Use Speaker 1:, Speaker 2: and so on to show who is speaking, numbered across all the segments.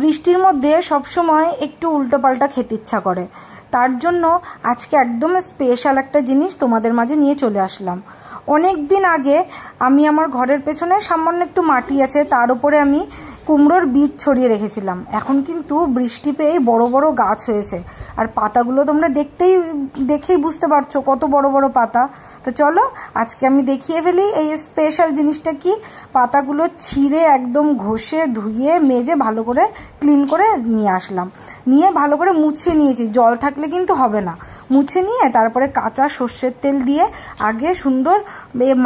Speaker 1: বৃষ্টির মধ্যে সবসময় একটু উল্টোপাল্টা খেতে ইচ্ছা করে। তার জন্য আজকে একদম স্পেশাল একটা জিনিস তোমাদের মাঝে নিয়ে চলে আসলাম। অনেক দিন আগে আমি আমার ঘরের পেছনে সামান্য একটু মাটি আছে, তার উপরে আমি কুমড়োর বীজ ছড়িয়ে রেখেছিলাম। এখন কিন্তু বৃষ্টি পেয়ে বড় বড় গাছ হয়েছে, আর পাতাগুলো তোমরা দেখেই বুঝতে পারছো কত বড় বড় পাতা। তো চলো আজকে আমি দেখিয়ে ফেলি এই স্পেশাল জিনিসটা কি। পাতাগুলো ছিঁড়ে একদম ঘষে ধুয়ে মেজে ভালো করে ক্লিন করে নিয়ে আসলাম, নিয়ে ভালো করে মুছে নিয়েছি। জল থাকলে কিন্তু হবে না। মুছে নিয়ে তারপরে কাঁচা সর্ষের তেল দিয়ে আগে সুন্দর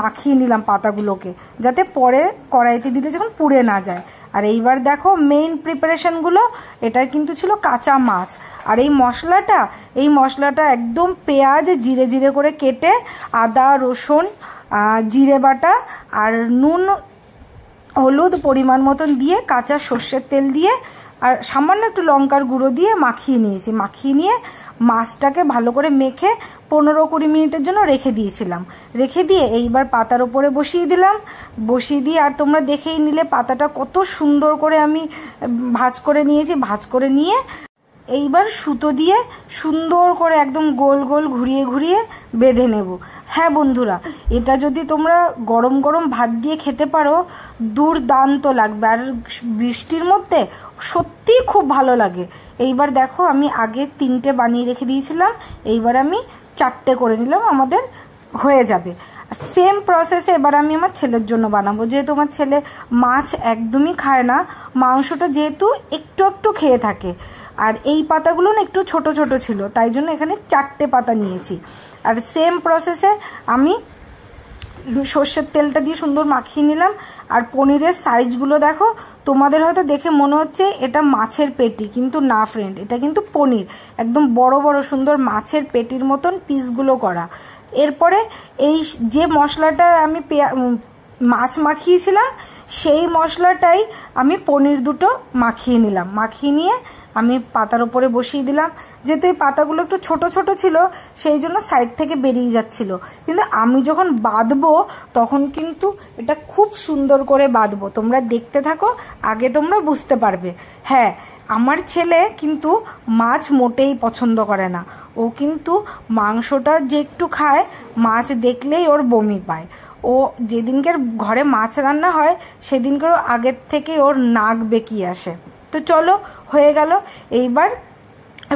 Speaker 1: মাখিয়ে নিলাম পাতাগুলোকে, যাতে পরে কড়াইতে দিলে যখন পুড়ে না যায়। আর এইবার দেখো মেইন প্রিপারেশনগুলো, এটা কিন্তু ছিল কাঁচা মাছ। আর এই মশলাটা একদম পেঁয়াজ জিরে জিরে করে কেটে, আদা রসুন জিরে বাটা আর নুন হলুদ পরিমাণ মতন দিয়ে, কাঁচা সর্ষের তেল দিয়ে আর সামান্য একটু লঙ্কার গুঁড়ো দিয়ে মাখিয়ে নিয়েছি। মাখিয়ে নিয়ে মাছটাকে ভালো করে মেখে 15-20 মিনিটের জন্য রেখে দিয়েছিলাম। রেখে দিয়ে এইবার পাতার ওপরে বসিয়ে দিলাম। বসিয়ে দিয়ে আর তোমরা দেখেই নিলে পাতাটা কত সুন্দর করে আমি ভাঁজ করে নিয়েছি। ভাঁজ করে নিয়ে এইবার সুতো দিয়ে সুন্দর করে একদম গোল গোল ঘুরিয়ে ঘুরিয়ে বেঁধে নেব। হ্যাঁ বন্ধুরা, এটা যদি তোমরা গরম গরম ভাত দিয়ে খেতে পারো দুর্দান্ত লাগবে, আর বৃষ্টির মধ্যে সত্যিই খুব ভালো লাগে। এইবার দেখো আমি আগে 3টে বানিয়ে রেখে দিয়েছিলাম, এইবার আমি 4টে করে নিলাম, আমাদের হয়ে যাবে। সেম প্রসেসে এবার আমি আমার ছেলের জন্য বানাবো। যেহেতু আমার ছেলে মাছ একদমই খায় না, মাংসটা যেহেতু একটু একটু খেয়ে থাকে, আর এই পাতাগুলো না একটু ছোট ছোট ছিল, তাই জন্য এখানে 4টে পাতা নিয়েছি। আর সেম প্রসেসে আমি সর্ষের তেলটা দিয়ে সুন্দর মাখিয়ে নিলাম। আর পনিরের সাইজগুলো দেখো, তোমাদের হয়তো দেখে মনে হচ্ছে এটা মাছের পেটি, কিন্তু না ফ্রেন্ড, এটা কিন্তু পনির। একদম বড় বড় সুন্দর মাছের পেটির মতন পিসগুলো করা। এরপরে এই যে মশলাটা আমি মাছ মাখিয়েছিলাম, সেই মশলাটাই আমি পনির দুটো মাখিয়ে নিলাম। মাখিয়ে নিয়ে আমি পাতার উপরে বসিয়ে দিলাম। যেহেতু এই পাতাগুলো একটু ছোট ছোট ছিল, সেই জন্য সাইড থেকে বেরিয়ে যাচ্ছিল, কিন্তু আমি যখন বাঁধবো তখন কিন্তু এটা খুব সুন্দর করে বাঁধবো। তোমরা দেখতে থাকো, আগে তোমরা বুঝতে পারবে। হ্যাঁ, আমার ছেলে কিন্তু মাছ মোটেই পছন্দ করে না। ও কিন্তু মাংসটা যে একটু খায়, মাছ দেখলেই ওর বমি পায়। ও যেদিনকার ঘরে মাছ রান্না হয় সেদিনকার আগের থেকে ওর নাক বেঁকিয়ে আসে। তো চলো, হয়ে গেল। এইবার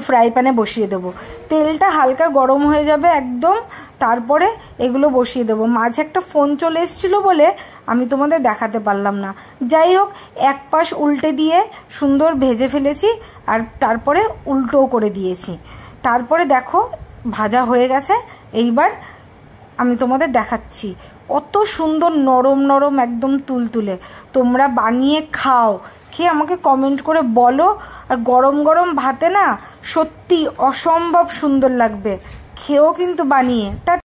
Speaker 1: ফ্রাই প্যানে বসিয়ে দেবো। তেলটা হালকা গরম হয়ে যাবে একদম, তারপরে এগুলো বসিয়ে দেবো। মাঝে একটা ফোন চলে এসেছিলো বলে আমি তোমাদের দেখাতে পারলাম না। যাই হোক, এক পাশ উল্টে দিয়ে সুন্দর ভেজে ফেলেছি, আর তারপরে উল্টোও করে দিয়েছি। তারপরে দেখো ভাজা হয়ে গেছে। এইবার আমি তোমাদের দেখাচ্ছি কত সুন্দর নরম নরম একদম তুলতুলে। তোমরা বানিয়ে খাও, খেয়ে আমাকে কমেন্ট করে বলো। আর গরম গরম ভাতে না সত্যি অসম্ভব সুন্দর লাগবে। খেয়েও কিন্তু বানিয়ে। টাটা।